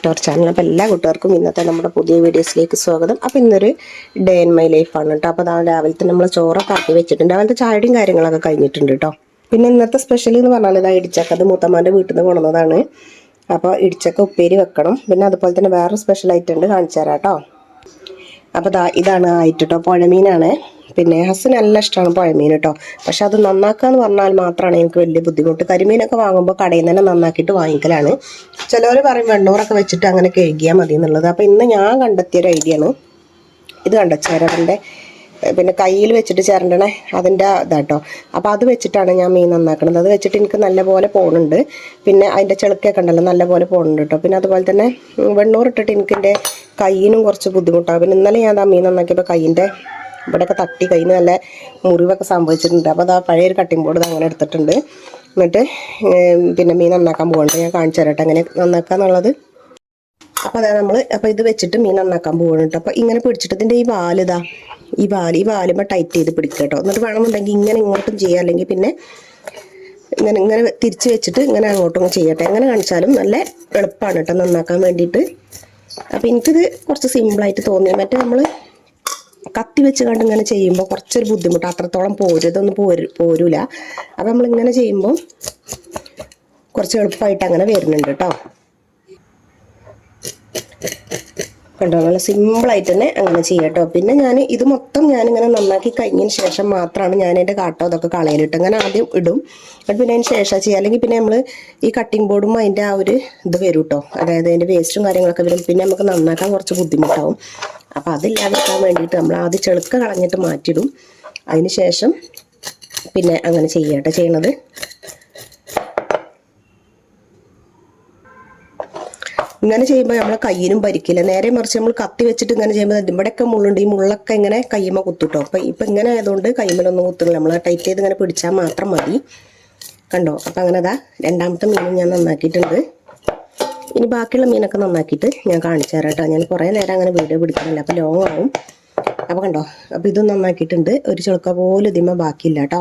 Channel. അപ്പോൾ എല്ലാ കൂട്ടുകാർക്കും ഇന്നത്തെ നമ്മുടെ പുതിയ വീഡിയോസിലേക്ക് സ്വാഗതം. അപ്പോൾ ഇന്നൊരു ഡേ ഇൻ മൈ ലൈഫാണ് കേട്ടോ. അപ്പോൾ രാവിലത്തെ നമ്മൾ ചോറൊക്കെ ആക്കി വെച്ചിട്ടുണ്ട്. രാവിലത്തെ ചായയും കാര്യങ്ങളൊക്കെ കഴിഞ്ഞിട്ടുണ്ട് കേട്ടോ. പിന്നെ ഇന്നത്തെ സ്പെഷ്യൽ എന്ന് പറഞ്ഞാൽ ഇതാ ഇടിച്ചക്ക. അത് മൂത്തമ്മാൻ്റെ വീട്ടിൽ നിന്ന് കൊണ്ടുവന്നതാണ്. അപ്പോൾ ഇടിച്ചക്ക ഉപ്പേരി വെക്കണം. പിന്നെ അതുപോലെ തന്നെ വേറൊരു സ്പെഷ്യൽ ഐറ്റം ഉണ്ട്, കാണിച്ചു തരാം കേട്ടോ. അപ്പോൾ ഇതാണ് ആയിട്ട് കേട്ടോ, പുഴമീനാണ്. പിന്നെ ഹസ്സിന് നല്ല ഇഷ്ടമാണ് പുഴമീൻ കേട്ടോ. പക്ഷെ അത് നന്നാക്കുക എന്ന് പറഞ്ഞാൽ മാത്രമാണ് എനിക്ക് വലിയ ബുദ്ധിമുട്ട്. കരിമീനൊക്കെ വാങ്ങുമ്പോൾ കടയിൽ നിന്ന് തന്നെ നന്നാക്കിയിട്ട് വാങ്ങിക്കലാണ്. ചിലവർ പറയും വെണ്ണൂറൊക്കെ വെച്ചിട്ട് അങ്ങനെ കഴുകിയാൽ മതി എന്നുള്ളത്. അപ്പോൾ ഇന്ന് ഞാൻ കണ്ടെത്തിയൊരു ഐഡിയ ആണ് ഇത്. കണ്ടോ ചിരവൻ്റെ പിന്നെ കയ്യിൽ വെച്ചിട്ട് ചിരണ്ടണേ അതിൻ്റെ ഇതാട്ടോ. അപ്പോൾ അത് വെച്ചിട്ടാണ് ഞാൻ മീൻ നന്നാക്കുന്നത്. അത് വെച്ചിട്ട് എനിക്ക് നല്ലപോലെ പോകുന്നുണ്ട്. പിന്നെ അതിൻ്റെ ചെളുക്കൊക്കെ ഉണ്ടല്ലോ നല്ലപോലെ പോകുന്നുണ്ട് കേട്ടോ. പിന്നെ അതുപോലെ തന്നെ വെണ്ണൂറിട്ടിട്ട് എനിക്കെൻ്റെ കയ്യിനും കുറച്ച് ബുദ്ധിമുട്ടാകും. പിന്നെ ഇന്നലെ ഞാൻ ആ മീൻ നന്നാക്കിയപ്പോൾ കയ്യിൻ്റെ ഇവിടെയൊക്കെ തട്ടി കയ്യിന് നല്ല മുറിവൊക്കെ സംഭവിച്ചിട്ടുണ്ട്. അപ്പോൾ അത് ആ പഴയൊരു കട്ടിംഗ് ബോർഡ് അങ്ങനെ എടുത്തിട്ടുണ്ട്. എന്നിട്ട് പിന്നെ മീൻ നന്നാക്കാൻ പോകുന്നുണ്ട്. ഞാൻ കാണിച്ചു തരട്ടെ എങ്ങനെ നന്നാക്കുക എന്നുള്ളത്. അപ്പോൾ അപ്പോൾ ഇത് വെച്ചിട്ട് മീൻ നന്നാക്കാൻ പോകുന്നുണ്ട്. അപ്പോൾ ഇങ്ങനെ പിടിച്ചിട്ട് ഇതിൻ്റെ ഈ വാലുമ്പോൾ ടൈറ്റ് ചെയ്ത് പിടിക്കുക കേട്ടോ. എന്നിട്ട് വേണമെന്നുണ്ടെങ്കിൽ ഇങ്ങനെ ഇങ്ങോട്ടും ചെയ്യുക, അല്ലെങ്കിൽ പിന്നെ ഇങ്ങനെ തിരിച്ച് വെച്ചിട്ട് ഇങ്ങനെ അങ്ങോട്ടും ചെയ്യട്ടെ. എങ്ങനെ കാണിച്ചാലും നല്ല എളുപ്പമാണ് കേട്ടോ നന്നാക്കാൻ വേണ്ടിയിട്ട്. അപ്പോൾ എനിക്കിത് കുറച്ച് സിമ്പിളായിട്ട് തോന്നി. മറ്റേ നമ്മൾ കത്തി വെച്ച് കണ്ട് ഇങ്ങനെ ചെയ്യുമ്പോൾ കുറച്ചൊരു ബുദ്ധിമുട്ട്, അത്രത്തോളം ഇതൊന്നും പോരൂല. അപ്പം നമ്മളിങ്ങനെ ചെയ്യുമ്പോൾ കുറച്ച് എളുപ്പമായിട്ട് അങ്ങനെ വരുന്നുണ്ട് കേട്ടോ. കണ്ടോ, നല്ല സിമ്പിളായിട്ട് തന്നെ അങ്ങനെ ചെയ്യാം കേട്ടോ. പിന്നെ ഇത് മൊത്തം ഞാനിങ്ങനെ നന്നാക്കി കഴിഞ്ഞതിന് ശേഷം മാത്രമാണ് ഞാൻ എൻ്റെ കാട്ടോ അതൊക്കെ കളയിലിട്ട് അങ്ങനെ ആദ്യം ഇടും. പിന്നെ അതിന് ശേഷം ചെയ്യുക. അല്ലെങ്കിൽ പിന്നെ നമ്മൾ ഈ കട്ടിംഗ് ബോർഡും അതിൻ്റെ ആ ഒരു ഇത് വരും കേട്ടോ. അതായത് അതിൻ്റെ വേസ്റ്റും കാര്യങ്ങളൊക്കെ വരും. പിന്നെ നമുക്ക് നന്നാക്കാൻ കുറച്ച് ബുദ്ധിമുട്ടാവും. അപ്പോൾ അതില്ലാതിരിക്കാൻ വേണ്ടിയിട്ട് നമ്മൾ ആദ്യം ചെളുക്ക കളഞ്ഞിട്ട് മാറ്റിയിടും. അതിന് ശേഷം പിന്നെ അങ്ങനെ ചെയ്യട്ടെ ചെയ്യണത്. ഇങ്ങനെ ചെയ്യുമ്പോൾ നമ്മളെ കയ്യിനും പരിക്കില്ല. നേരെ മറിച്ച് നമ്മൾ കത്തി വെച്ചിട്ട് ഇങ്ങനെ ചെയ്യുമ്പോൾ ഇവിടെയൊക്കെ മുള്ളുണ്ട്. ഈ മുള്ളൊക്കെ ഇങ്ങനെ കയ്യുമ്പോൾ കുത്തുട്ടോ. അപ്പം ഇപ്പം ഇങ്ങനെ ആയതുകൊണ്ട് കയ്യുമ്മലൊന്നും കുത്തുന്നില്ല. നമ്മൾ ടൈറ്റ് ചെയ്ത് ഇങ്ങനെ പിടിച്ചാൽ മാത്രം മതി. കണ്ടോ. അപ്പം അങ്ങനെ രണ്ടാമത്തെ മീനും ഞാൻ നന്നാക്കിയിട്ടുണ്ട്. ഇനി ബാക്കിയുള്ള മീനൊക്കെ നന്നാക്കിയിട്ട് ഞാൻ കാണിച്ചു തരാം കേട്ടോ. ഞാൻ കുറേ നേരം അങ്ങനെ വീഡിയോ പിടിക്കുന്നില്ല, അപ്പോൾ ലോങ് ആവും. അപ്പോൾ കണ്ടോ, അപ്പോൾ ഇതും നന്നാക്കിയിട്ടുണ്ട്. ഒരു ചുളുക്ക പോലും ഇതിന്മേൽ ബാക്കിയില്ല കേട്ടോ.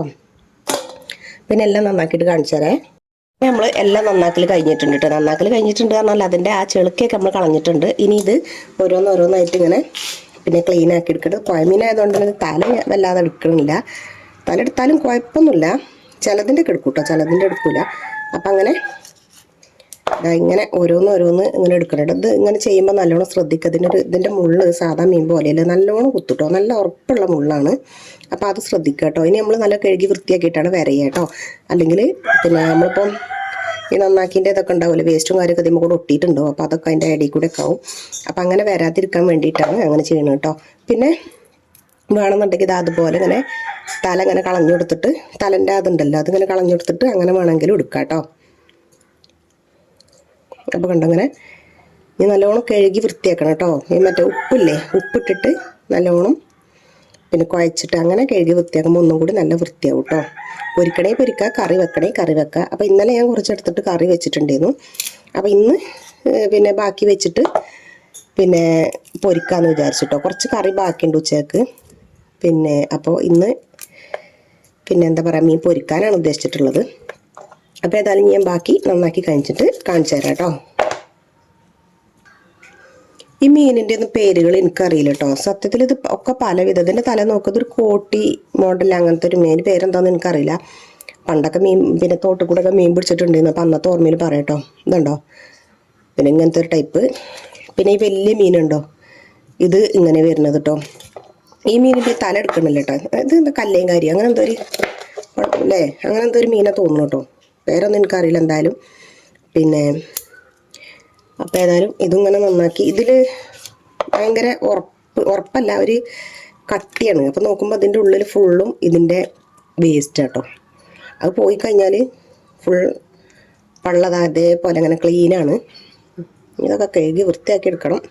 പിന്നെ എല്ലാം നന്നാക്കിയിട്ട് കാണിച്ചു തരാം. നമ്മൾ എല്ലാം നന്നാക്കൽ കഴിഞ്ഞിട്ടുണ്ട് കേട്ടോ. നന്നാക്കൽ കഴിഞ്ഞിട്ടുണ്ട് പറഞ്ഞാൽ അതിൻ്റെ ആ ചെളുക്കൊക്കെ നമ്മൾ കളഞ്ഞിട്ടുണ്ട്. ഇനി ഇത് ഓരോന്നായിട്ട് ഇങ്ങനെ പിന്നെ ക്ലീൻ ആക്കി എടുക്കട്ടെ. പുഴമീനായതുകൊണ്ട് തന്നെ തല വല്ലാതെ എടുക്കണില്ല. തല എടുത്താലും കുഴപ്പമൊന്നുമില്ല. ചിലതിൻ്റെ ഒക്കെ എടുക്കും കേട്ടോ, ചിലതിൻ്റെ എടുക്കില്ല. അപ്പം അങ്ങനെ ഇങ്ങനെ ഓരോന്ന് ഇങ്ങനെ എടുക്കണം. ഇത് ഇങ്ങനെ ചെയ്യുമ്പോൾ നല്ലോണം ശ്രദ്ധിക്കുക. ഇതിൻ്റെ മുള്ള് സാധാ മീൻ പോലെയല്ല, നല്ലോണം കുത്തുട്ടോ. നല്ല ഉറപ്പുള്ള മുള്ളാണ്. അപ്പോൾ അത് ശ്രദ്ധിക്കുക കേട്ടോ. ഇനി നമ്മൾ നല്ല കഴുകി വൃത്തിയാക്കിയിട്ടാണ് വരയുക കേട്ടോ. അല്ലെങ്കിൽ പിന്നെ നമ്മളിപ്പം ഈ നന്നാക്കിൻ്റെ ഇതൊക്കെ ഉണ്ടാവില്ല, വേസ്റ്റും കാര്യമൊക്കെ ഇതിമ്പോൾ കൂടെ ഒട്ടിയിട്ടുണ്ടോ. അപ്പോൾ അതൊക്കെ അതിൻ്റെ ഇടയിൽ കൂടെ ഒക്കെ ആവും. അപ്പോൾ അങ്ങനെ വരാതിരിക്കാൻ വേണ്ടിയിട്ടാണ് അങ്ങനെ ചെയ്യണം കേട്ടോ. പിന്നെ വേണമെന്നുണ്ടെങ്കിൽ ഇത് അതുപോലെ ഇങ്ങനെ തല ഇങ്ങനെ കളഞ്ഞു കൊടുത്തിട്ട് തലൻ്റെ അതുണ്ടല്ലോ അതിങ്ങനെ കളഞ്ഞു കൊടുത്തിട്ട് അങ്ങനെ വേണമെങ്കിലും എടുക്കാം കേട്ടോ. അപ്പോൾ കണ്ടങ്ങനെ ഇനി നല്ലോണം കഴുകി വൃത്തിയാക്കണം കേട്ടോ. ഈ മറ്റേ ഉപ്പില്ലേ, ഉപ്പിട്ടിട്ട് നല്ലോണം പിന്നെ കുഴച്ചിട്ട് അങ്ങനെ കഴുകി വൃത്തിയാക്കുമ്പോൾ ഒന്നും കൂടി നല്ല വൃത്തിയാവും കേട്ടോ. പൊരിക്കണേ പൊരിക്കുക, കറി വെക്കുക. അപ്പോൾ ഇന്നലെ ഞാൻ കുറച്ചെടുത്തിട്ട് കറി വെച്ചിട്ടുണ്ടായിരുന്നു. അപ്പോൾ ഇന്ന് പിന്നെ ബാക്കി വെച്ചിട്ട് പിന്നെ പൊരിക്കാമെന്ന് വിചാരിച്ചിട്ടോ. കുറച്ച് കറി ബാക്കിയുണ്ട് ഉച്ചയ്ക്ക്. പിന്നെ അപ്പോൾ ഇന്ന് പിന്നെ എന്താ പറയുക, മീൻ പൊരിക്കാനാണ് ഉദ്ദേശിച്ചിട്ടുള്ളത്. അപ്പോൾ ഏതായാലും ഞാൻ ബാക്കി നന്നാക്കി കഴിഞ്ഞിട്ട് കാണിച്ചു തരാം കേട്ടോ. ഈ മീനിൻ്റെ ഒന്നും പേരുകൾ എനിക്കറിയില്ല കേട്ടോ. സത്യത്തിൽ ഇത് ഒക്കെ പല വിധത്തിൻ്റെ തല നോക്കുന്നത് ഒരു കോട്ടി മോഡൽ അങ്ങനത്തെ ഒരു മീൻ പേരെന്താണെന്ന് എനിക്കറിയില്ല. പണ്ടൊക്കെ മീൻ പിന്നെ തോട്ടിൽ കൂടെ ഒക്കെ മീൻ പിടിച്ചിട്ടുണ്ടായിരുന്നു. അപ്പോൾ അന്നത്തെ ഓർമ്മയിൽ പറയാം കേട്ടോ. ഇതുണ്ടോ, പിന്നെ ഇങ്ങനത്തെ ഒരു ടൈപ്പ്. പിന്നെ ഈ വലിയ മീനുണ്ടോ, ഇത് ഇങ്ങനെ വരുന്നത് കേട്ടോ. ഈ മീനിൻ്റെ തല എടുക്കണില്ല കേട്ടോ. ഇത് എന്താ കല്ലേം കാര്യം അങ്ങനെ എന്തോ ഒരു അല്ലേ, അങ്ങനെ എന്തോ ഒരു മീനെ തോന്നുന്നു കേട്ടോ. വേറൊന്നും എനിക്കറിയില്ല എന്തായാലും. പിന്നെ അപ്പോൾ ഏതായാലും ഇതും ഇങ്ങനെ നന്നാക്കി. ഇതിൽ ഭയങ്കര ഉറപ്പല്ല, ഒരു കട്ടിയാണ്. അപ്പോൾ നോക്കുമ്പോൾ അതിൻ്റെ ഉള്ളിൽ ഫുള്ളും ഇതിൻ്റെ വേസ്റ്റ് കേട്ടോ. അത് പോയി കഴിഞ്ഞാൽ ഫുൾ പള്ളത് അതേപോലെ അങ്ങനെ ക്ലീനാണ്. ഇതൊക്കെ കഴുകി വൃത്തിയാക്കി എടുക്കണം.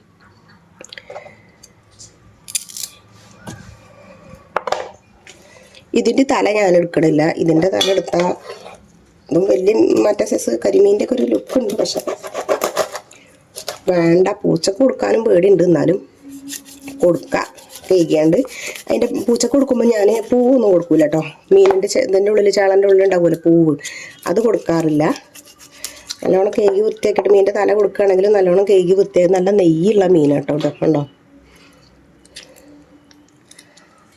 ഇതിൻ്റെ തല ഞാൻ എടുക്കണില്ല. ഇതിൻ്റെ തല എടുത്താൽ ഇതും വലിയ മറ്റേ സൈസ് കരിമീൻ്റെ ഒക്കെ ഒരു ലുക്കുണ്ട്. പക്ഷെ വേണ്ട, പൂച്ചക്ക് കൊടുക്കാനും പേടിയുണ്ട്. എന്നാലും കൊടുക്കുക കഴിക്കാണ്ട്. അതിൻ്റെ പൂച്ചക്ക് കൊടുക്കുമ്പോൾ ഞാൻ പൂവൊന്നും കൊടുക്കില്ല കേട്ടോ. മീനിൻ്റെ ഇതിൻ്റെ ഉള്ളിൽ ചാളൻ്റെ ഉള്ളിൽ ഉണ്ടാവുമല്ലോ പൂവ്, അത് കൊടുക്കാറില്ല. നല്ലോണം കേക്ക് വൃത്തിയാക്കിയിട്ട് മീനിൻ്റെ തല കൊടുക്കുകയാണെങ്കിലും നല്ലോണം കേക്ക് വൃത്തിയാക്കി നല്ല നെയ്യുള്ള മീനാട്ടോ കേട്ടോ കണ്ടോ.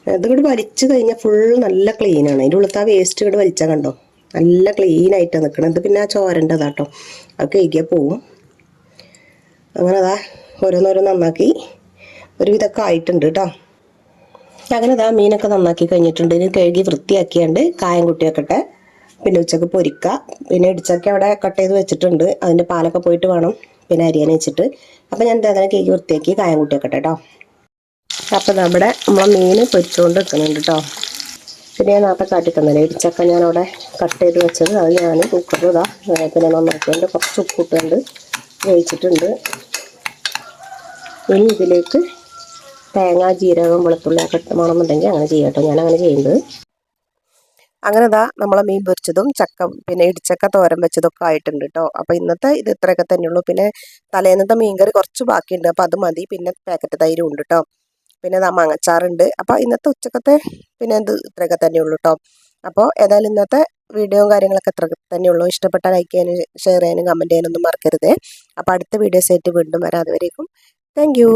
ഇതിങ്ങോട്ട് വലിച്ചു കഴിഞ്ഞാൽ ഫുൾ നല്ല ക്ലീനാണ്. അതിൻ്റെ ഉള്ളത്തെ ആ വേസ്റ്റ് ഇങ്ങോട്ട് വലിച്ചാൽ കണ്ടോ നല്ല ക്ലീനായിട്ടാണ് നിൽക്കുന്നത്. ഇത് പിന്നെ ആ ചോരൻ്റെതാട്ടോ, അത് കേക്കിയാൽ പോവും. അങ്ങനെ അതാ ഓരോന്നോരോന്ന് നന്നാക്കി ഒരുവിധമൊക്കെ ആയിട്ടുണ്ട് കേട്ടോ. അങ്ങനെ അതാ മീനൊക്കെ നന്നാക്കി കഴിഞ്ഞിട്ടുണ്ട്. ഇനി കഴുകി വൃത്തിയാക്കിയാണ്ട് കായം കൂട്ടി വെക്കട്ടെ. പിന്നെ ഉച്ചക്ക് പൊരിക്കുക. പിന്നെ ഇടിച്ചൊക്കെ അവിടെ കട്ട് ചെയ്ത് വെച്ചിട്ടുണ്ട്. അതിൻ്റെ പാലൊക്കെ പോയിട്ട് വേണം പിന്നെ അരിയാൻ വെച്ചിട്ട്. അപ്പം ഞാൻ എന്താ കേക്ക് വൃത്തിയാക്കി കായം കൂട്ടി വെക്കട്ടെ കേട്ടോ. അപ്പം നമ്മളെ മീൻ പൊരിച്ചുകൊണ്ട് വെക്കുന്നുണ്ട് കേട്ടോ. പിന്നെ ഞാൻ നേരത്തെ കാട്ടി തന്നില്ലേ ഇടിച്ചക്ക ഞാനവിടെ കട്ട് ചെയ്ത് വെച്ചത്, അത് ഞാൻ കുക്കറിൽ ഇതാ പിന്നെ നന്നാക്കിയിട്ട് കുറച്ച് ഉപ്പിട്ടുകൊണ്ട് വേവിച്ചിട്ടുണ്ട്. ഇനി ഇതിലേക്ക് തേങ്ങ, ജീരകം, വെളുത്തുള്ളി ഒക്കെ വേണമെന്നുണ്ടെങ്കിൽ അങ്ങനെ ചെയ്യാം കേട്ടോ. ഞാനങ്ങനെ ചെയ്യുന്നത്. അങ്ങനെ ഇതാ നമ്മളെ മീൻ പൊരിച്ചതും ചക്ക പിന്നെ ഇടിച്ചക്ക തോരൻ വെച്ചതൊക്കെ ആയിട്ടുണ്ട് കേട്ടോ. അപ്പോൾ ഇന്നത്തെ ഇത് ഇത്രയൊക്കെ തന്നെയുള്ളൂ. പിന്നെ തലേന്നത്തെ മീൻകറി കുറച്ച് ബാക്കിയുണ്ട്, അപ്പോൾ അത് മതി. പിന്നെ പാക്കറ്റ് തൈരും ഉണ്ട് കേട്ടോ. പിന്നെ മാങ്ങച്ചാറുണ്ട്. അപ്പോൾ ഇന്നത്തെ ഉച്ചക്കത്തെ പിന്നെ ഇത് ഇത്രയൊക്കെ തന്നെയുള്ളൂ കേട്ടോ. അപ്പോൾ ഏതായാലും ഇന്നത്തെ വീഡിയോയും കാര്യങ്ങളൊക്കെ ഇത്ര തന്നെയുള്ളൂ. ഇഷ്ടപ്പെട്ടാൽ ലൈക്ക് ചെയ്യാനും ഷെയർ ചെയ്യാനും കമൻറ്റ് ചെയ്യാനൊന്നും മറക്കരുത്. അപ്പോൾ അടുത്ത വീഡിയോസ് ആയിട്ട് വീണ്ടും വരാം. അതുവരേക്കും താങ്ക് യു.